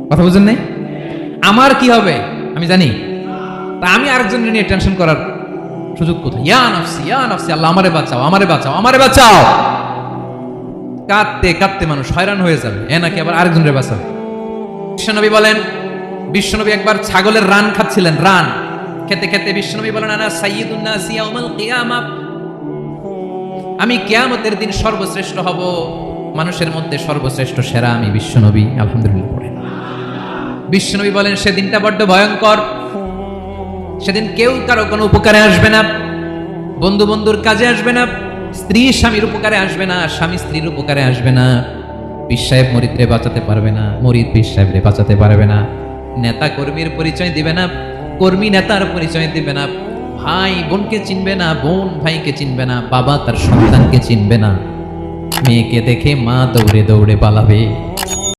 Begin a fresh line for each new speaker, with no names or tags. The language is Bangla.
কথা বুঝেন নাই? আমার কি হবে আমি জানি, তা আমি আরেকজনের নিয়ে টেনশন করার সুযোগ কোথায়? ইয়া নাফসি ইয়া নাফসি, আল্লাহ আমারে বাঁচাও আমারে বাঁচাও আমারে বাঁচাও। কাঁদতে কাঁদতে মানুষ হয়রান হয়ে যাবে, এ নাকি আবার আরেকজনের বাঁচাবে। বিশ্বনবী বলেন, বিশ্বনবী একবার ছাগলের রান খাচ্ছিলেন, রান খেতে খেতে বিশ্বনবী বলেন, আনা সাইয়্যিদুন নাস ইয়াউমাল কিয়ামা, আমি কিয়ামতের দিন সর্বশ্রেষ্ঠ হব, মানুষের মধ্যে সর্বশ্রেষ্ঠ সেরা আমি বিশ্বনবী। আলহামদুলিল্লাহ পড়েন। বিশ্বনবী বলেন, সেদিনটা বড্ড ভয়ঙ্কর, সেদিন কেউ কারো কোনো উপকারে আসবে না, বন্ধু বন্ধুর কাজে আসবে না, স্ত্রী স্বামীর উপকারে আসবে না, স্বামী স্ত্রীর উপকারে আসবে না, পীর সাহেব মুরিদরে বাঁচাতে পারবে না, মুরিদ পীর সাহেবরে বাঁচাতে পারবে না, নেতা কর্মীর পরিচয় দিবে না, কর্মী নেতার পরিচয় দিবে না, ভাই বোনকে চিনবে না, বোন ভাইকে চিনবে না, বাবা তার সন্তানকে চিনবে না, মেয়েকে দেখে মা দৌড়ে দৌড়ে পালাবে।